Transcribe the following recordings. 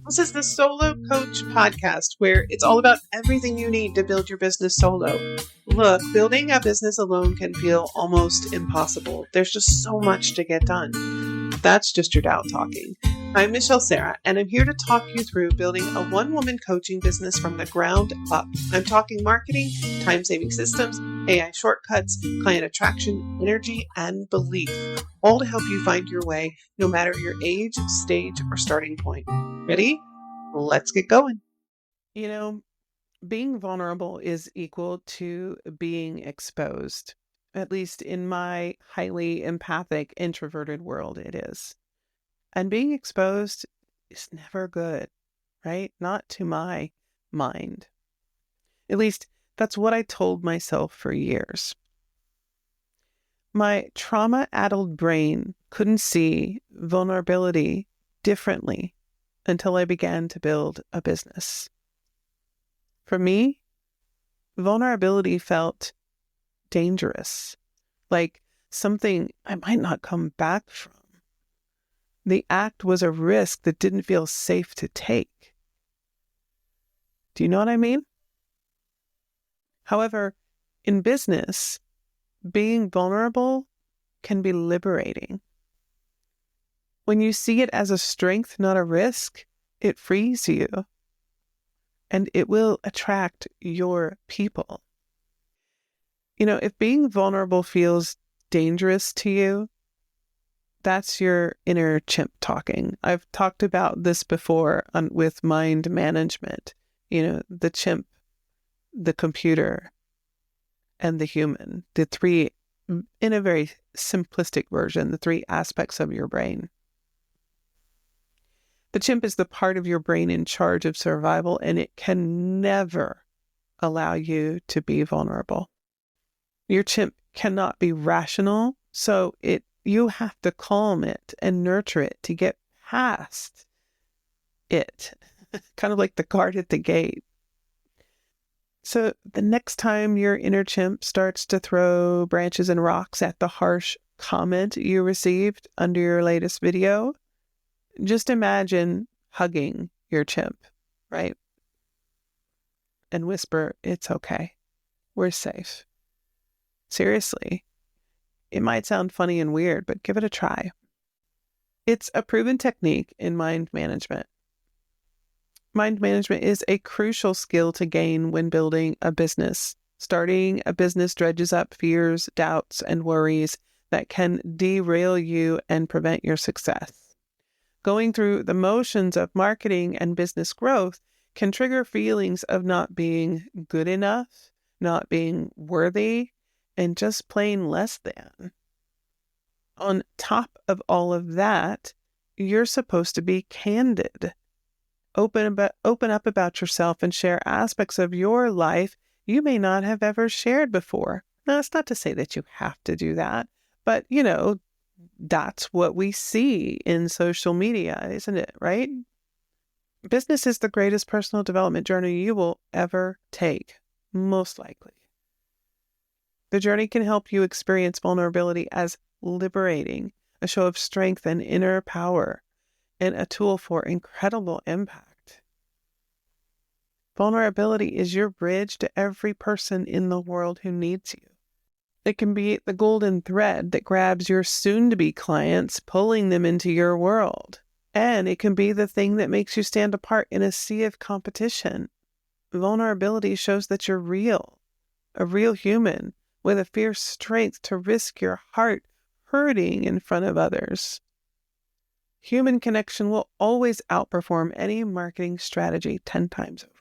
This is the Solo Coach podcast, where it's all about everything you need to build your business solo. Look, building a business alone can feel almost impossible. There's just so much to get done. That's just your doubt talking. I'm Michelle Sarah, and I'm here to talk you through building a one-woman coaching business from the ground up. I'm talking marketing, time-saving systems, AI shortcuts, client attraction, energy, and belief, all to help you find your way, no matter your age, stage, or starting point. Ready? Let's get going. You know, being vulnerable is equal to being exposed. At least in my highly empathic, introverted world, it is. And being exposed is never good, right? Not to my mind. At least that's what I told myself for years. My trauma-addled brain couldn't see vulnerability differently until I began to build a business. For me, vulnerability felt dangerous, like something I might not come back from. The act was a risk that didn't feel safe to take. Do you know what I mean? However, in business, being vulnerable can be liberating. When you see it as a strength, not a risk, it frees you, and it will attract your people. You know, if being vulnerable feels dangerous to you, that's your inner chimp talking. I've talked about this before with mind management. You know, the chimp, the computer, and the human. The three, in a very simplistic version, the three aspects of your brain. The chimp is the part of your brain in charge of survival, and it can never allow you to be vulnerable. Your chimp cannot be rational, so you have to calm it and nurture it to get past it, kind of like the guard at the gate. So the next time your inner chimp starts to throw branches and rocks at the harsh comment you received under your latest video, just imagine hugging your chimp, right? And whisper, "It's okay. We're safe." Seriously. It might sound funny and weird, but give it a try. It's a proven technique in mind management. Mind management is a crucial skill to gain when building a business. Starting a business dredges up fears, doubts, and worries that can derail you and prevent your success. Going through the motions of marketing and business growth can trigger feelings of not being good enough, not being worthy, and just plain less than. On top of all of that, you're supposed to be candid. Open up about yourself and share aspects of your life you may not have ever shared before. Now, it's not to say that you have to do that, but, that's what we see in social media, isn't it, right? Business is the greatest personal development journey you will ever take, most likely. The journey can help you experience vulnerability as liberating, a show of strength and inner power, and a tool for incredible impact. Vulnerability is your bridge to every person in the world who needs you. It can be the golden thread that grabs your soon-to-be clients, pulling them into your world. And it can be the thing that makes you stand apart in a sea of competition. Vulnerability shows that you're real, a real human, with a fierce strength to risk your heart hurting in front of others. Human connection will always outperform any marketing strategy 10 times over.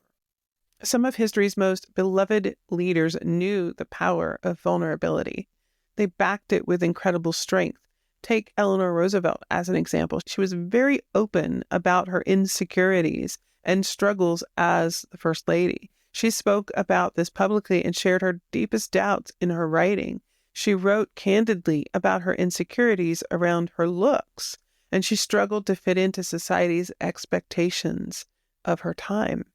Some of history's most beloved leaders knew the power of vulnerability. They backed it with incredible strength. Take Eleanor Roosevelt as an example. She was very open about her insecurities and struggles as the First Lady. She spoke about this publicly and shared her deepest doubts in her writing. She wrote candidly about her insecurities around her looks, and she struggled to fit into society's expectations of her time.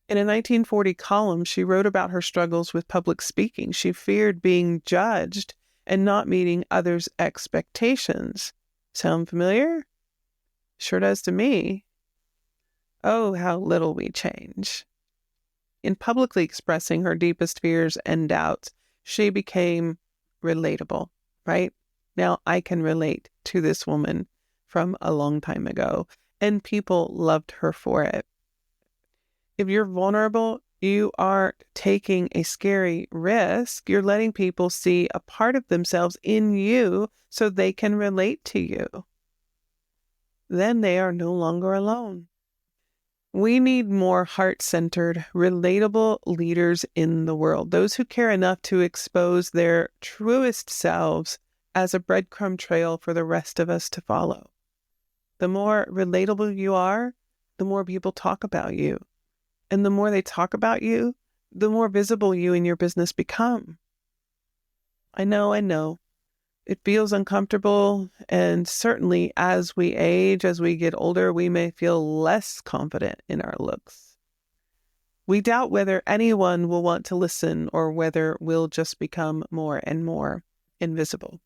In a 1940 column, she wrote about her struggles with public speaking. She feared being judged and not meeting others' expectations. Sound familiar? Sure does to me. Oh, how little we change. In publicly expressing her deepest fears and doubts, she became relatable, right? Now I can relate to this woman from a long time ago, and people loved her for it. If you're vulnerable, you aren't taking a scary risk. You're letting people see a part of themselves in you so they can relate to you. Then they are no longer alone. We need more heart-centered, relatable leaders in the world, those who care enough to expose their truest selves as a breadcrumb trail for the rest of us to follow. The more relatable you are, the more people talk about you. And the more they talk about you, the more visible you and your business become. I know. It feels uncomfortable, and certainly as we age, as we get older, we may feel less confident in our looks. We doubt whether anyone will want to listen or whether we'll just become more and more invisible.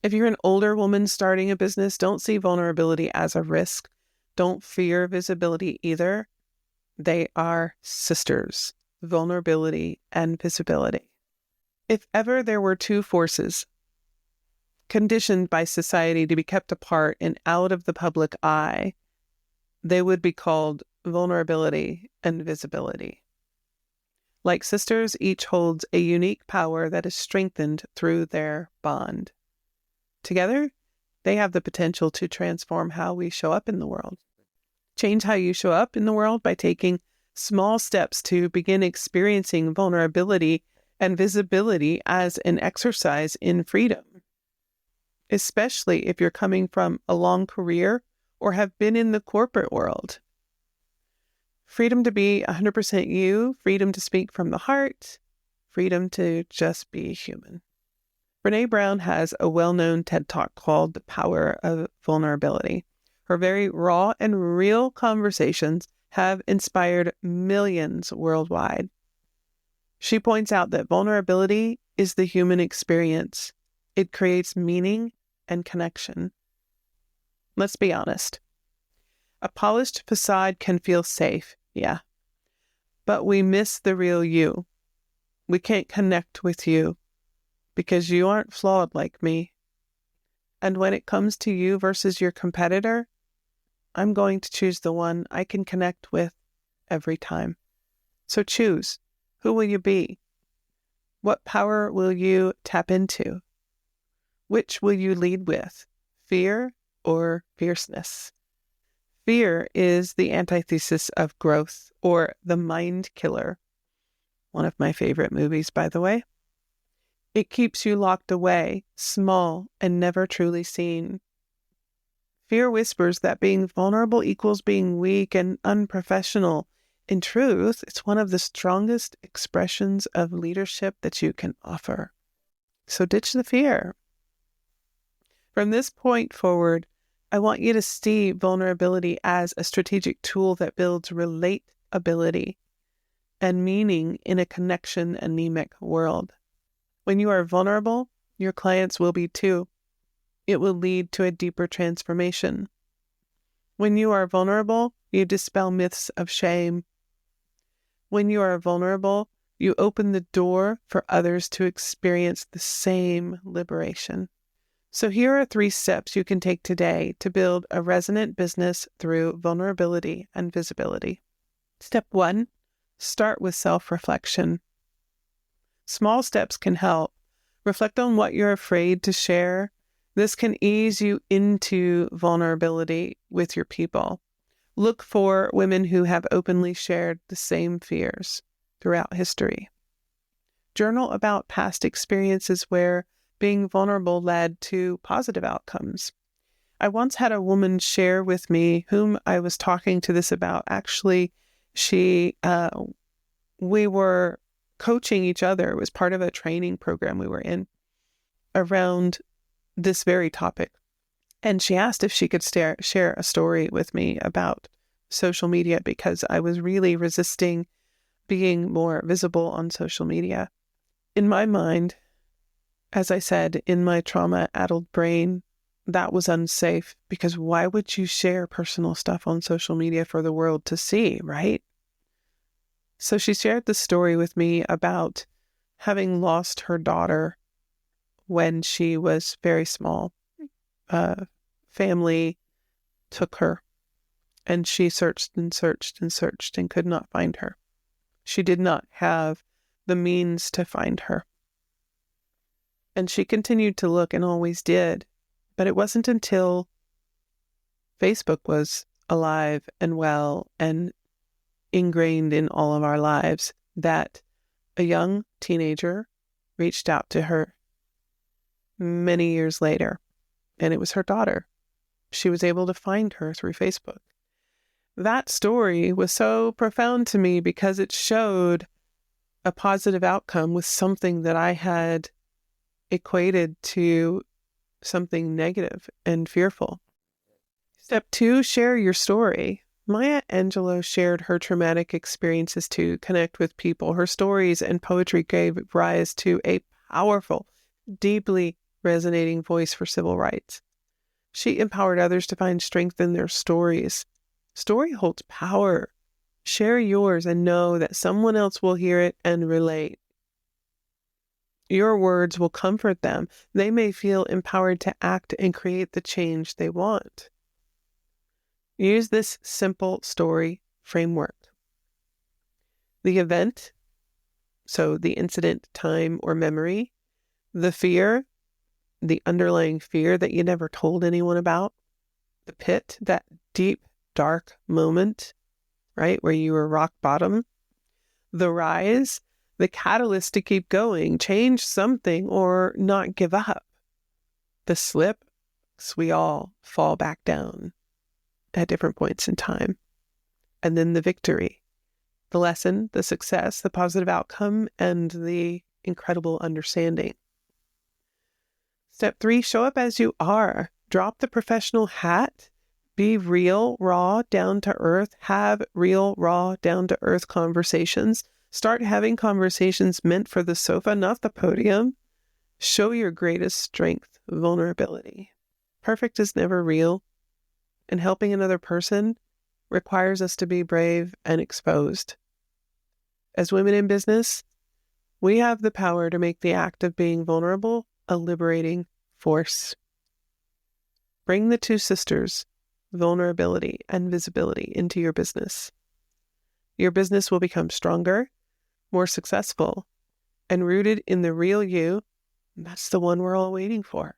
If you're an older woman starting a business, don't see vulnerability as a risk. Don't fear visibility either. They are sisters, vulnerability and visibility. If ever there were two forces conditioned by society to be kept apart and out of the public eye, they would be called vulnerability and visibility. Like sisters, each holds a unique power that is strengthened through their bond. Together, they have the potential to transform how we show up in the world. Change how you show up in the world by taking small steps to begin experiencing vulnerability and visibility as an exercise in freedom, especially if you're coming from a long career or have been in the corporate world. Freedom to be 100% you, freedom to speak from the heart, freedom to just be human. Brené Brown has a well-known TED Talk called The Power of Vulnerability. Her very raw and real conversations have inspired millions worldwide. She points out that vulnerability is the human experience. It creates meaning and connection. Let's be honest. A polished facade can feel safe, yeah. But we miss the real you. We can't connect with you because you aren't flawed like me. And when it comes to you versus your competitor, I'm going to choose the one I can connect with every time. So choose. Who will you be? What power will you tap into? Which will you lead with? Fear or fierceness? Fear is the antithesis of growth, or the mind killer. One of my favorite movies, by the way. It keeps you locked away, small, and never truly seen. Fear whispers that being vulnerable equals being weak and unprofessional. In truth, it's one of the strongest expressions of leadership that you can offer. So ditch the fear. From this point forward, I want you to see vulnerability as a strategic tool that builds relatability and meaning in a connection-anemic world. When you are vulnerable, your clients will be too. It will lead to a deeper transformation. When you are vulnerable, you dispel myths of shame. When you are vulnerable, you open the door for others to experience the same liberation. So here are 3 steps you can take today to build a resonant business through vulnerability and visibility. Step 1, start with self-reflection. Small steps can help. Reflect on what you're afraid to share. This can ease you into vulnerability with your people. Look for women who have openly shared the same fears throughout history. Journal about past experiences where being vulnerable led to positive outcomes. I once had a woman share with me, whom I was talking to this about. Actually, we were coaching each other. It was part of a training program we were in around this very topic. And she asked if she could share a story with me about social media because I was really resisting being more visible on social media. In my mind, as I said, in my trauma-addled brain, that was unsafe, because why would you share personal stuff on social media for the world to see, right? So she shared the story with me about having lost her daughter when she was very small. Family took her, and she searched and searched and searched and could not find her. She did not have the means to find her. And she continued to look and always did. But it wasn't until Facebook was alive and well and ingrained in all of our lives that a young teenager reached out to her many years later, and it was her daughter. She was able to find her through Facebook. That story was so profound to me because it showed a positive outcome with something that I had equated to something negative and fearful. Step 2, share your story. Maya Angelou shared her traumatic experiences to connect with people. Her stories and poetry gave rise to a powerful, deeply resonating voice for civil rights. She empowered others to find strength in their stories. Story holds power. Share yours and know that someone else will hear it and relate. Your words will comfort them. They may feel empowered to act and create the change they want. Use this simple story framework. The event, so the incident, time, or memory. The fear, the underlying fear that you never told anyone about. The pit, that deep, dark moment, right, where you were rock bottom. The rise, the catalyst to keep going, change something, or not give up. The slip, so we all fall back down at different points in time. And then the victory, the lesson, the success, the positive outcome, and the incredible understanding. Step 3, show up as you are. Drop the professional hat. Be real, raw, down to earth. Have real, raw, down to earth conversations. Start having conversations meant for the sofa, not the podium. Show your greatest strength, vulnerability. Perfect is never real, and helping another person requires us to be brave and exposed. As women in business, we have the power to make the act of being vulnerable a liberating force. Bring the two sisters, vulnerability and visibility, into your business. Your business will become stronger, more successful, and rooted in the real you. That's the one we're all waiting for.